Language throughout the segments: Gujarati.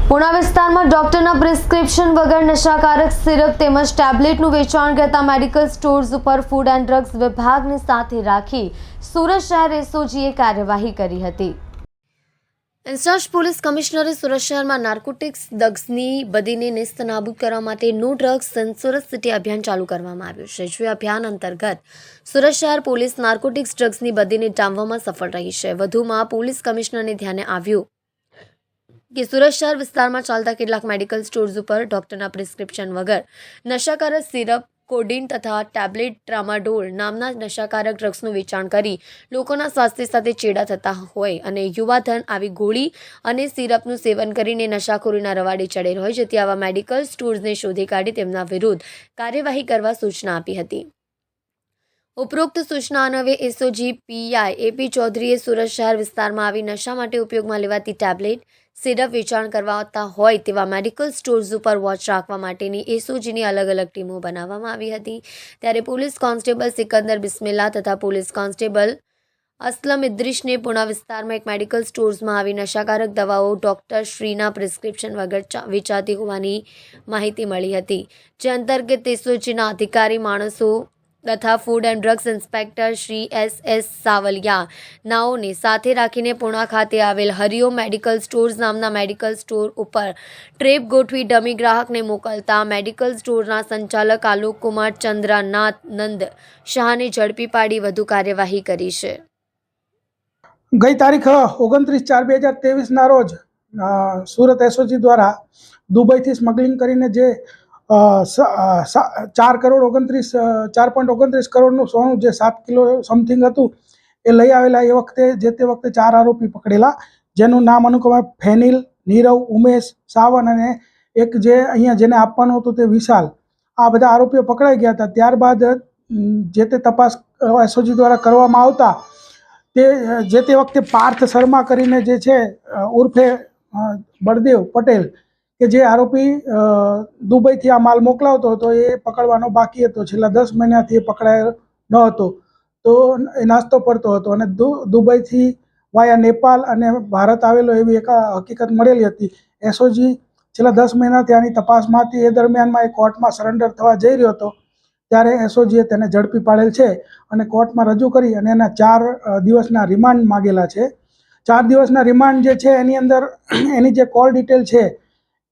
પુણા વિસ્તારમાં ડોક્ટરના પ્રિસ્ક્રિપ્શન વગર નશાકારક સિરપ તેમજ ટેબ્લેટનું વેચાણ કરતા મેડિકલ સ્ટોર્સ ઉપર ફૂડ એન્ડ ડ્રગ્સ વિભાગને સાથે રાખી સુરત શહેર એસઓજીએ કાર્યવાહી કરી હતી। ઇન્ચાર્જ પોલીસ કમિશનરે સુરત શહેરમાં નાર્કોટિક્સ ડ્રગ્સની બદીને નેસ્તનાબૂદ કરવા માટે no drugs in Surat city અભિયાન ચાલુ કરવામાં આવ્યું છે। જે અભિયાન અંતર્ગત સુરત શહેર પોલીસ નાર્કોટિક્સ ડ્રગ્સની બદીને ડામવામાં સફળ રહી છે। વધુમાં પોલીસ કમિશનરને ધ્યાને આવ્યું કે સુરત શહેર વિસ્તારમાં ચાલતા કેટલાક મેડિકલ સ્ટોર્સ ઉપર ડોક્ટરના પ્રિસ્ક્રિપ્શન વગર નશાકારક સિરપ, કોડીન તથા ટેબ્લેટ ટ્રામાડોલ નામના નશાકારક ડ્રગ્સનું વેચાણ કરી લોકોના સ્વાસ્થ્ય સાથે ચેડા થતા હોય અને યુવાધન આવી ગોળી અને સિરપનું સેવન કરીને નશાખોરીના રવાડે ચડેલ હોય, જેથી આવા મેડિકલ સ્ટોર્સને શોધી કાઢી તેમના વિરુદ્ધ કાર્યવાહી કરવા સૂચના આપી હતી। ઉપરોક્ત સૂચના અન્વયે એસઓજી પીઆઈ એપી ચૌધરીએ સુરત શહેર વિસ્તારમાં આવી નશા માટે ઉપયોગમાં લેવાતી ટેબ્લેટ, સિરપ વેચાણ કરવાતા હોય તેવા મેડિકલ સ્ટોર્સ ઉપર વોચ રાખવા માટેની એસઓજીની અલગ અલગ ટીમો બનાવવામાં આવી હતી। ત્યારે પોલીસ કોન્સ્ટેબલ સિકંદર બિસ્મિલ્લા તથા પોલીસ કોન્સ્ટેબલ અસલમ ઇદ્રીશને પુણા વિસ્તારમાં એક મેડિકલ સ્ટોર્સમાં આવી નશાકારક દવાઓ ડોક્ટર શ્રીના પ્રિસ્ક્રિપ્શન વગર વેચાતી હોવાની માહિતી મળી હતી। જે અંતર્ગત એસઓજીના અધિકારી માણસો તથા food and drugs inspector Shri S Savaliya નાઓને સાથે રાખીને પુણા ખાતે આવેલ હરિઓમ મેડિકલ સ્ટોર્સ નામના મેડિકલ સ્ટોર ઉપર ટ્રેપ ગોઠવી ડમી ગ્રાહકને મોકલતા મેડિકલ સ્ટોરના સંચાલક આલોક કુમાર ચંદ્રનાથ નંદ શાહને ઝડપી પાડી વધુ કાર્યવાહી કરી છે। ગઈ તારીખ 29/4/2023 રોજ સુરત એસઓજી દ્વારા દુબઈથી સ્મગલિંગ કરીને જે 4.29 કરોડનું સોનું જે 7 કિલો સમથિંગ હતું એ લઈ આવેલા। એ વખતે જે તે વખતે 4 આરોપી પકડેલા, જેનું નામ અનુક્રમે ફેનિલ, નીરવ, ઉમેશ, સાવન અને એક જે અહીંયા જેને આપવાનું હતું તે વિશાલ, આ બધા આરોપીઓ પકડાઈ ગયા હતા। ત્યારબાદ જે તે તપાસ એસઓજી દ્વારા કરવામાં આવતા તે જે તે વખતે પાર્થ શર્મા કરીને જે છે ઉર્ફે બળદેવ પટેલ કે જે આરોપી દુબઈથી આ માલ મોકલાવતો હતો એ પકડવાનો બાકી હતો। છેલ્લા 10 મહિનાથી એ પકડાયો ન હતો, તો એ નાસ્તો પડતો હતો અને દુબઈથી વાયા નેપાલ અને ભારત આવેલો એવી એક હકીકત મળેલી હતી। એસઓજી છેલ્લા 10 મહિનાથી આની તપાસમાંથી એ દરમિયાનમાં એ કોર્ટમાં સરેન્ડર થવા જઈ રહ્યો હતો, ત્યારે એસઓજીએ તેને ઝડપી પાડેલ છે અને કોર્ટમાં રજૂ કરી અને એના 4 દિવસના રિમાન્ડ માગેલા છે। 4 દિવસના રિમાન્ડ જે છે એની અંદર એની જે કોલ ડિટેલ છે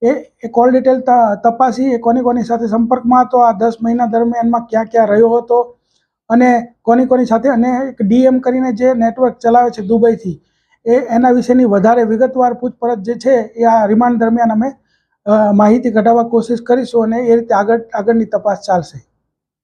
એ કોલ ડિટેલ તપાસી એ કોની સાથે સંપર્કમાં હતો, આ 10 મહિના દરમિયાનમાં ક્યાં ક્યાં રહ્યો હતો અને કોની સાથે, અને એક ડીએમ કરીને જે નેટવર્ક ચલાવે છે દુબઈથી, એના વિશેની વધારે વિગતવાર પૂછપરછ જે છે એ આ રિમાન્ડ દરમિયાન અમે માહિતી કઢાવવા કોશિશ કરીશું અને એ રીતે આગળની તપાસ ચાલશે।